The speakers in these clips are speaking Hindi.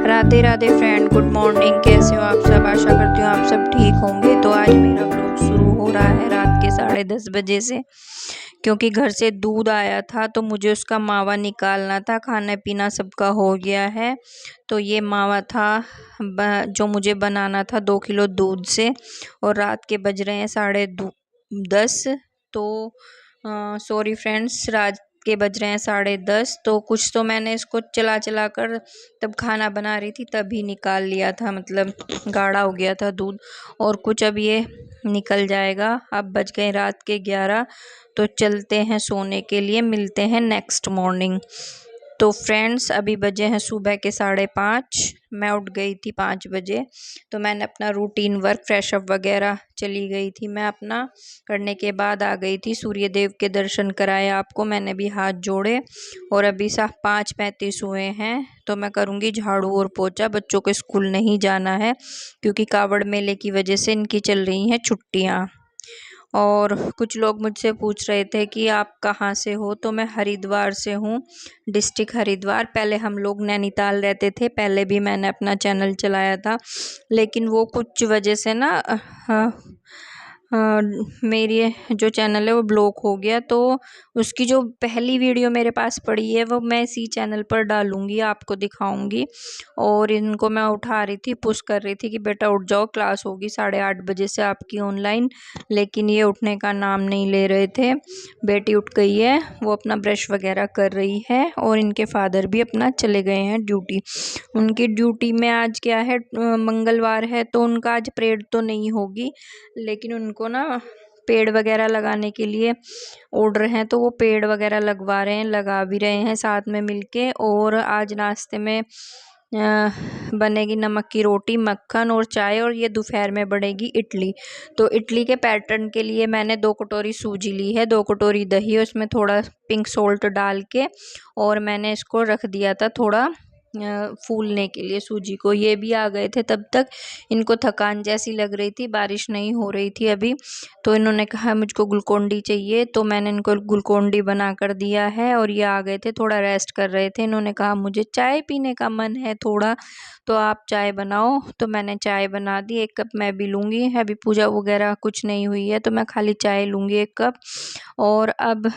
Radhe Radhe friend, good morning. कैसे हो आप सब? आशा करती हूँ आप सब ठीक होंगे। तो आज मेरा व्लॉग शुरू हो रहा है रात के 10:30 बजे से, क्योंकि घर से दूध आया था तो मुझे उसका मावा निकालना था। खाना पीना सबका हो गया है, तो ये मावा था जो मुझे बनाना था 2 किलो दूध से। और रात के बज रहे हैं 10:30। तो सॉरी फ्रेंड्स, रात के बज रहे हैं 10:30। तो कुछ तो मैंने इसको चला चला कर तब खाना बना रही थी तभी निकाल लिया था, मतलब गाढ़ा हो गया था दूध। और कुछ अब ये निकल जाएगा। अब बज गए रात के 11। तो चलते हैं सोने के लिए, मिलते हैं नेक्स्ट मॉर्निंग। तो फ्रेंड्स, अभी बजे हैं सुबह के 5:30। मैं उठ गई थी 5 बजे। तो मैंने अपना रूटीन वर्क, फ्रेश अप वगैरह चली गई थी मैं अपना करने के बाद आ गई थी। सूर्य देव के दर्शन कराए आपको मैंने भी, हाथ जोड़े। और अभी 5:35 हुए हैं। तो मैं करूँगी झाड़ू और पोछा। बच्चों को स्कूल नहीं जाना है क्योंकि कावड़ मेले की वजह से इनकी चल रही हैं छुट्टियाँ। और कुछ लोग मुझसे पूछ रहे थे कि आप कहाँ से हो, तो मैं हरिद्वार से हूँ, डिस्ट्रिक्ट हरिद्वार। पहले हम लोग नैनीताल रहते थे, पहले भी मैंने अपना चैनल चलाया था, लेकिन वो कुछ वजह से ना मेरी जो चैनल है वो ब्लॉक हो गया। तो उसकी जो पहली वीडियो मेरे पास पड़ी है वो मैं इसी चैनल पर डालूँगी, आपको दिखाऊँगी। और इनको मैं उठा रही थी, पुश कर रही थी कि बेटा उठ जाओ, क्लास होगी 8:30 बजे से आपकी ऑनलाइन। लेकिन ये उठने का नाम नहीं ले रहे थे। बेटी उठ गई है, वो अपना ब्रश वगैरह कर रही है। और इनके फादर भी अपना चले गए हैं ड्यूटी। उनकी ड्यूटी में आज क्या है, मंगलवार है, तो उनका आज परेड तो नहीं होगी, लेकिन उनको ना पेड़ वगैरह लगाने के लिए ऑर्डर हैं, तो वो पेड़ वगैरह लगवा रहे हैं, लगा भी रहे हैं साथ में मिलके। और आज नाश्ते में बनेगी नमक की रोटी, मक्खन और चाय। और ये दोपहर में बनेगी इडली। तो इडली के पैटर्न के लिए मैंने 2 कटोरी सूजी ली है, 2 कटोरी दही, उसमें थोड़ा पिंक सॉल्ट डाल के। और मैंने इसको रख दिया था थोड़ा फूलने के लिए सूजी को। ये भी आ गए थे तब तक। इनको थकान जैसी लग रही थी, बारिश नहीं हो रही थी अभी। तो इन्होंने कहा मुझको ग्लूकोन डी चाहिए, तो मैंने इनको ग्लूकोन डी बना कर दिया है। और ये आ गए थे, थोड़ा रेस्ट कर रहे थे। इन्होंने कहा मुझे चाय पीने का मन है थोड़ा, तो आप चाय बनाओ। तो मैंने चाय बना दी, 1 कप मैं भी लूँगी। अभी पूजा वगैरह कुछ नहीं हुई है, तो मैं खाली चाय लूँगी 1 कप। और अब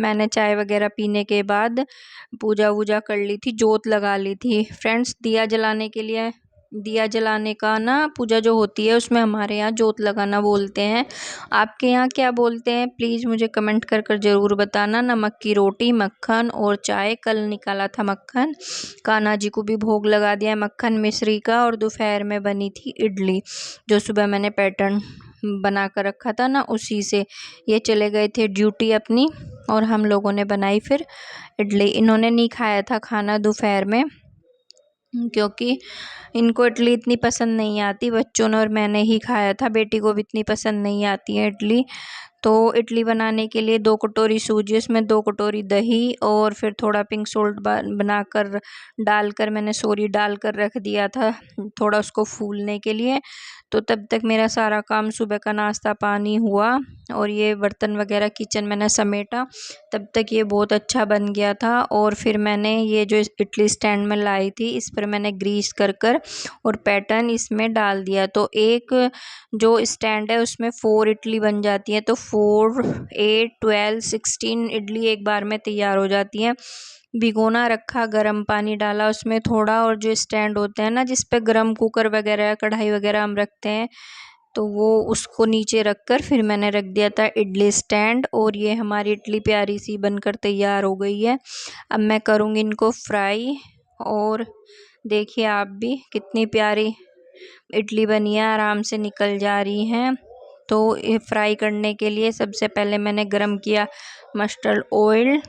मैंने चाय वगैरह पीने के बाद पूजा वूजा कर ली थी, जोत लगा ली थी फ्रेंड्स। दिया जलाने के लिए, दिया जलाने का ना पूजा जो होती है उसमें हमारे यहाँ जोत लगाना बोलते हैं। आपके यहाँ क्या बोलते हैं प्लीज़ मुझे कमेंट कर कर ज़रूर बताना। नमक की रोटी, मक्खन और चाय। कल निकाला था मक्खन, कान्हा जी को भी भोग लगा दिया है मक्खन मिश्री का। और दोपहर में बनी थी इडली, जो सुबह मैंने पैटर्न बना कर रखा था ना, उसी से। ये चले गए थे ड्यूटी अपनी, और हम लोगों ने बनाई फिर इडली। इन्होंने नहीं खाया था खाना दोपहर में, क्योंकि इनको इडली इतनी पसंद नहीं आती, बच्चों ने और मैंने ही खाया था। बेटी को भी इतनी पसंद नहीं आती है इडली। तो इडली बनाने के लिए 2 कटोरी सूजी, उसमें 2 कटोरी दही, और फिर थोड़ा पिंक सॉल्ट बनाकर डालकर मैंने डाल कर रख दिया था थोड़ा उसको फूलने के लिए। तो तब तक मेरा सारा काम, सुबह का नाश्ता पानी हुआ, और ये बर्तन वगैरह किचन मैंने समेटा। तब तक ये बहुत अच्छा बन गया था। और फिर मैंने ये जो इडली स्टैंड में लाई थी, इस पर मैंने ग्रीस कर कर और पैटर्न इसमें डाल दिया। तो एक जो स्टैंड है उसमें 4 इडली बन जाती है। तो 4, 8, 12, 16 इडली एक बार में तैयार हो जाती है। भिगोना रखा, गर्म पानी डाला उसमें थोड़ा। और जो स्टैंड होते हैं ना जिस पे गरम कुकर वगैरह, कढ़ाई वगैरह हम रखते हैं, तो वो उसको नीचे रख कर फिर मैंने रख दिया था इडली स्टैंड। और ये हमारी इडली प्यारी सी बनकर तैयार हो गई है। अब मैं करूँगी इनको फ्राई। और देखिए आप भी, कितनी प्यारी इडली बनी है, आराम से निकल जा रही हैं। तो ये फ्राई करने के लिए सबसे पहले मैंने गरम किया मस्टर्ड ऑयल,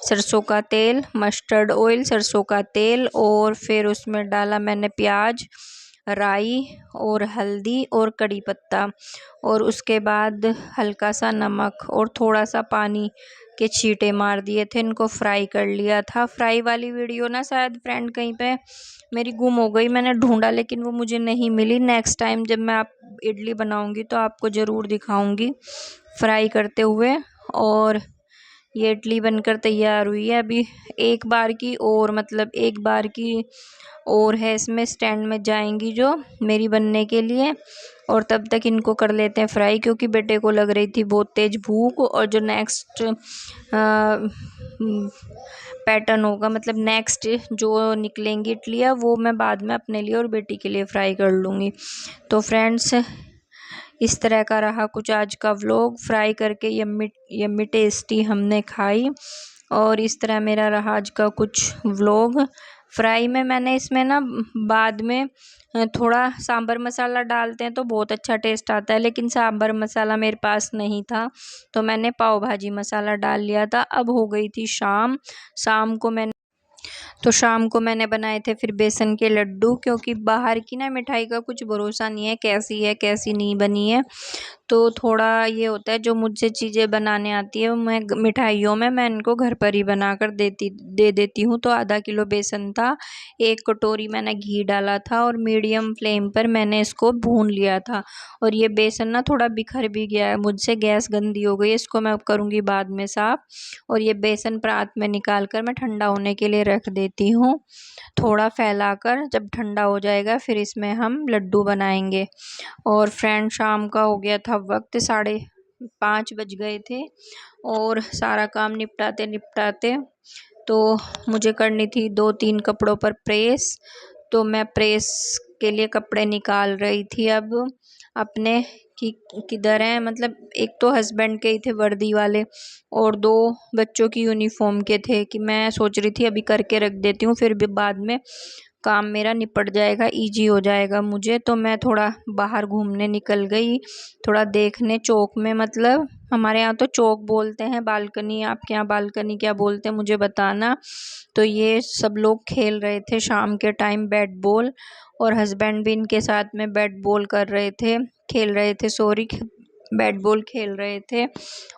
सरसों का तेल, मस्टर्ड ऑयल, सरसों का तेल। और फिर उसमें डाला मैंने प्याज, राई और हल्दी और कड़ी पत्ता। और उसके बाद हल्का सा नमक और थोड़ा सा पानी के छींटे मार दिए थे, इनको फ्राई कर लिया था। फ्राई वाली वीडियो ना शायद फ्रेंड कहीं पे मेरी गुम हो गई, मैंने ढूंढा लेकिन वो मुझे नहीं मिली। नेक्स्ट टाइम जब मैं आप इडली बनाऊंगी तो आपको ज़रूर दिखाऊंगी फ्राई करते हुए। और ये इडली बनकर तैयार हुई है। अभी एक बार की और मतलब एक बार की और है इसमें स्टैंड में जाएंगी जो मेरी बनने के लिए। और तब तक इनको कर लेते हैं फ्राई, क्योंकि बेटे को लग रही थी बहुत तेज भूख। और जो नेक्स्ट पैटर्न होगा मतलब नेक्स्ट जो निकलेंगी इडलियाँ वो मैं बाद में अपने लिए और बेटी के लिए फ्राई कर लूँगी। तो फ्रेंड्स इस तरह का रहा कुछ आज का व्लॉग। फ्राई करके यम्मी यम्मी टेस्टी हमने खाई। और इस तरह मेरा रहा आज का कुछ व्लॉग। फ्राई में मैंने इसमें ना बाद में थोड़ा सांभर मसाला डालते हैं तो बहुत अच्छा टेस्ट आता है, लेकिन सांभर मसाला मेरे पास नहीं था तो मैंने पाव भाजी मसाला डाल लिया था। अब हो गई थी शाम। शाम को मैंने बनाए थे फिर बेसन के लड्डू, क्योंकि बाहर की ना मिठाई का कुछ भरोसा नहीं है कैसी नहीं बनी है। तो थोड़ा ये होता है, जो मुझसे चीज़ें बनाने आती है मैं मिठाइयों में मैं इनको घर पर ही बनाकर दे देती हूँ। तो आधा किलो बेसन था, 1 कटोरी मैंने घी डाला था और मीडियम फ्लेम पर मैंने इसको भून लिया था। और ये बेसन ना थोड़ा बिखर भी गया है मुझसे, गैस गंदी हो गई है, इसको मैं अब करूँगी बाद में साफ़। और ये बेसन परात में निकाल कर मैं ठंडा होने के लिए रख देती हूँ, थोड़ा फैलाकर। जब ठंडा हो जाएगा फिर इसमें हम लड्डू बनाएंगे। और फ्रेंड शाम का हो गया था वक्त, 5:30 बज गए थे। और सारा काम निपटाते निपटाते तो मुझे करनी थी 2-3 कपड़ों पर प्रेस। तो मैं प्रेस के लिए कपड़े निकाल रही थी अब अपने कि किधर हैं, मतलब एक तो हस्बैंड के ही थे वर्दी वाले और 2 बच्चों की यूनिफॉर्म के थे, कि मैं सोच रही थी अभी करके रख देती हूँ, फिर भी बाद में काम मेरा निपट जाएगा, इजी हो जाएगा मुझे। तो मैं थोड़ा बाहर घूमने निकल गई, थोड़ा देखने चौक में, मतलब हमारे यहाँ तो चौक बोलते हैं, बालकनी आपके यहाँ बालकनी क्या बोलते हैं मुझे बताना। तो ये सब लोग खेल रहे थे शाम के टाइम बैट बॉल, और हस्बैंड भी इनके साथ में बैट बॉल खेल रहे थे सॉरी बैट बॉल खेल रहे थे।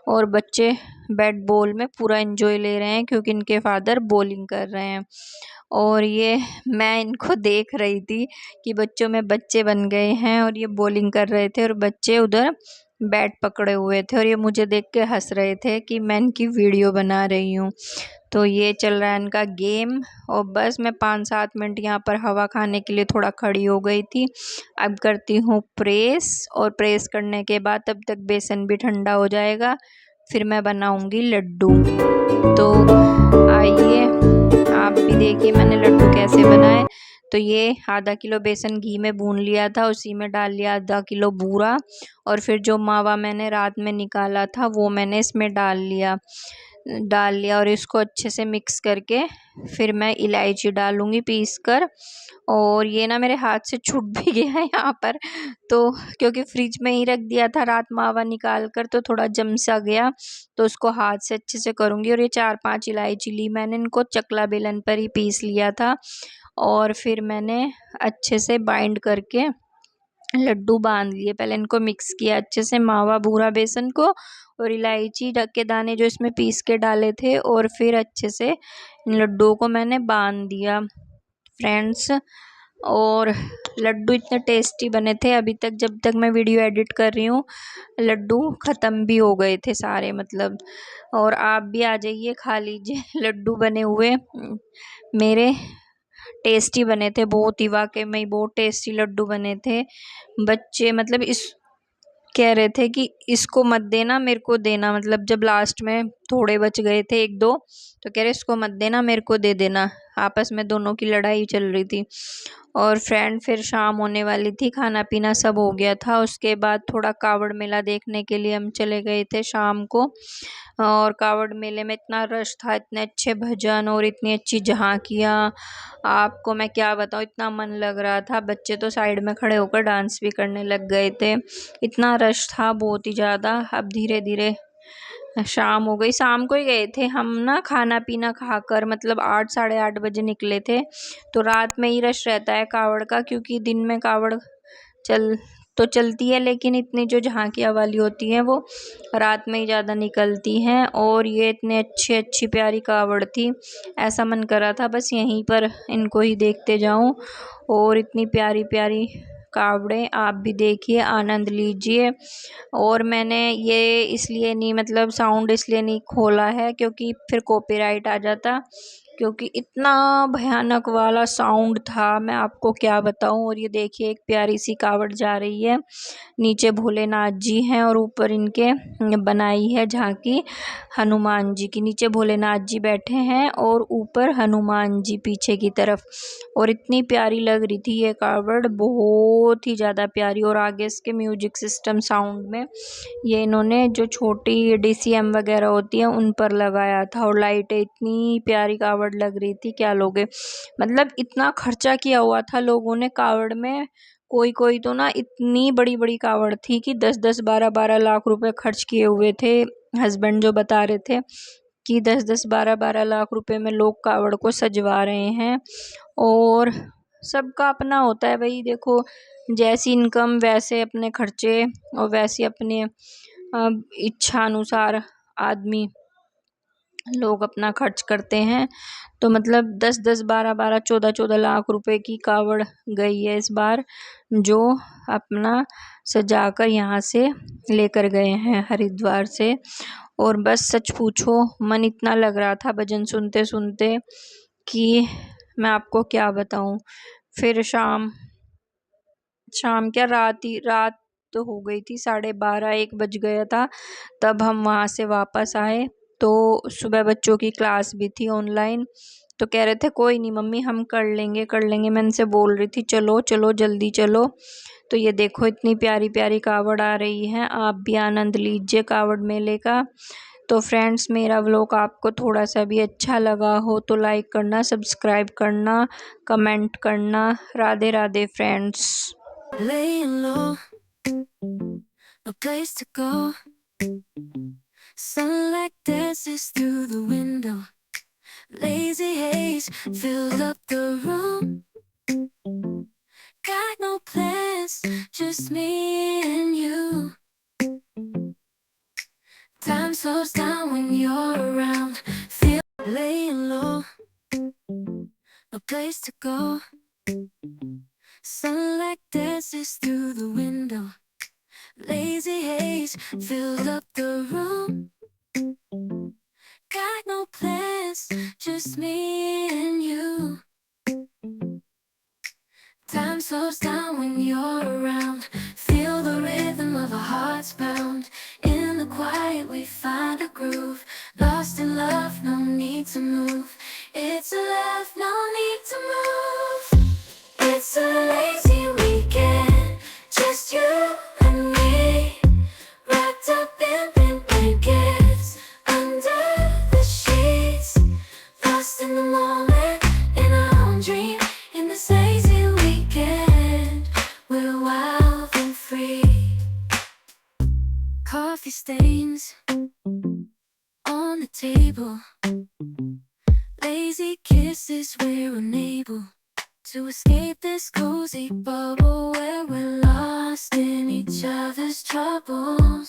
और बच्चे बैट बॉल में पूरा एंजॉय ले रहे हैं क्योंकि इनके फादर बॉलिंग कर रहे हैं। और ये मैं इनको देख रही थी कि बच्चों में बच्चे बन गए हैं और ये बॉलिंग कर रहे थे और बच्चे उधर बैट पकड़े हुए थे, और ये मुझे देख के हंस रहे थे कि मैं इनकी वीडियो बना रही हूँ। तो ये चल रहा है इनका गेम। और बस मैं 5-7 मिनट यहाँ पर हवा खाने के लिए थोड़ा खड़ी हो गई थी। अब करती हूँ प्रेस, और प्रेस करने के बाद तब तक बेसन भी ठंडा हो जाएगा, फिर मैं बनाऊँगी लड्डू। तो आइए आप भी देखिए मैंने लड्डू कैसे बनाए। तो ये आधा किलो बेसन घी में भून लिया था, उसी में डाल लिया आधा किलो बूरा, और फिर जो मावा मैंने रात में निकाला था वो मैंने इसमें डाल लिया और इसको अच्छे से मिक्स करके फिर मैं इलायची डालूँगी पीस कर। और ये ना मेरे हाथ से छूट भी गया है यहाँ पर, तो क्योंकि फ्रिज में ही रख दिया था रात मावा निकाल कर, तो थोड़ा जम सा गया, तो उसको हाथ से अच्छे से करूँगी। और ये 4-5 इलायची ली मैंने, इनको चकला बेलन पर ही पीस लिया था, और फिर मैंने अच्छे से बाइंड करके लड्डू बांध लिए। पहले इनको मिक्स किया अच्छे से, मावा बूरा बेसन को और इलायची के दाने जो इसमें पीस के डाले थे, और फिर अच्छे से इन लड्डुओं को मैंने बांध दिया फ्रेंड्स। और लड्डू इतने टेस्टी बने थे, अभी तक जब तक मैं वीडियो एडिट कर रही हूँ लड्डू ख़त्म भी हो गए थे सारे, मतलब। और आप भी आ जाइए खा लीजिए लड्डू बने हुए मेरे, टेस्टी बने थे बहुत ही, वाकई में ही बहुत टेस्टी लड्डू बने थे। बच्चे मतलब इस कह रहे थे कि इसको मत देना मेरे को देना, मतलब जब लास्ट में थोड़े बच गए थे 1-2, तो कह रहे इसको मत देना मेरे को दे देना, आपस में दोनों की लड़ाई चल रही थी। और फ्रेंड फिर शाम होने वाली थी, खाना पीना सब हो गया था, उसके बाद थोड़ा कावड़ मेला देखने के लिए हम चले गए थे शाम को। और कावड़ मेले में इतना रश था, इतने अच्छे भजन और इतनी अच्छी झांकियाँ, आपको मैं क्या बताऊँ, इतना मन लग रहा था। बच्चे तो साइड में खड़े होकर डांस भी करने लग गए थे, इतना रश था बहुत ही ज़्यादा। अब धीरे धीरे शाम हो गई, शाम को ही गए थे हम ना खाना पीना खाकर, मतलब 8-8:30 बजे निकले थे। तो रात में ही रश रहता है कावड़ का, क्योंकि दिन में कावड़ चलती है, लेकिन इतनी जो झांकियाँ वाली होती हैं वो रात में ही ज़्यादा निकलती हैं। और ये इतने अच्छी प्यारी कावड़ थी, ऐसा मन कर रहा था बस यहीं पर इनको ही देखते जाऊं। और इतनी प्यारी प्यारी कावड़े, आप भी देखिए, आनंद लीजिए। और मैंने ये इसलिए नहीं, मतलब साउंड इसलिए नहीं खोला है क्योंकि फिर कॉपीराइट आ जाता, क्योंकि इतना भयानक वाला साउंड था, मैं आपको क्या बताऊं। और ये देखिए, एक प्यारी सी कावड़ जा रही है, नीचे भोलेनाथ जी हैं और ऊपर इनके बनाई है झांकी हनुमान जी की। नीचे भोलेनाथ जी बैठे हैं और ऊपर हनुमान जी पीछे की तरफ। और इतनी प्यारी लग रही थी ये कावड़, बहुत ही ज़्यादा प्यारी। और आगे इसके म्यूजिक सिस्टम साउंड में ये इन्होंने जो छोटी डीसीएम वगैरह होती है उन पर लगाया था। और लाइटें, इतनी प्यारी कावड़ लग रही थी, क्या लोगे, मतलब इतना खर्चा किया हुआ था लोगों ने कावड़ में। कोई कोई तो ना इतनी बड़ी बड़ी कावड़ थी कि 10-10, 12-12 लाख रुपए खर्च किए हुए थे। हस्बैंड जो बता रहे थे कि 10-10, 12-12 लाख रुपए में लोग कावड़ को सजवा रहे हैं। और सबका अपना होता है भाई, देखो जैसी इनकम वैसे अपने खर्चे, और वैसे अपने इच्छा अनुसार आदमी लोग अपना खर्च करते हैं। तो मतलब 10-10, 12-12, 14-14 लाख रुपए की कावड़ गई है इस बार, जो अपना सजाकर यहाँ से लेकर गए हैं हरिद्वार से। और बस सच पूछो, मन इतना लग रहा था भजन सुनते सुनते कि मैं आपको क्या बताऊं। फिर शाम शाम क्या, रात तो हो गई थी, 12:30-1 बज गया था तब हम वहाँ से वापस आए। तो सुबह बच्चों की क्लास भी थी ऑनलाइन, तो कह रहे थे कोई नहीं मम्मी हम कर लेंगे। मैं इनसे बोल रही थी चलो चलो जल्दी चलो। तो ये देखो, इतनी प्यारी प्यारी कावड़ आ रही है, आप भी आनंद लीजिए कावड़ मेले का। तो फ्रेंड्स, मेरा व्लॉग आपको थोड़ा सा भी अच्छा लगा हो तो लाइक करना, सब्सक्राइब करना, कमेंट करना। Radhe Radhe friends. Laying low, no place to go. Sunlight dances through the window. Lazy haze filled up the room. Got no plans, just me and you. Time slows down when you're around. Feel laying low, no place to go. Sunlight dances through the window. Lazy haze filled up the room. Got no plans, just me and you. Time slows down when you're around. Feel the rhythm of our hearts pound. In the quiet we find a groove. Lost in love, no need to move. It's a love, no need to move. It's a lazy weekend, just you and me. Wrapped up in pink blankets, under the sheets. Lost in the moment, in our own dream. In this lazy weekend, we're wild and free. Coffee stains on the table. Lazy kisses, we're unable to escape this cozy bubble where we're lost in each other's troubles.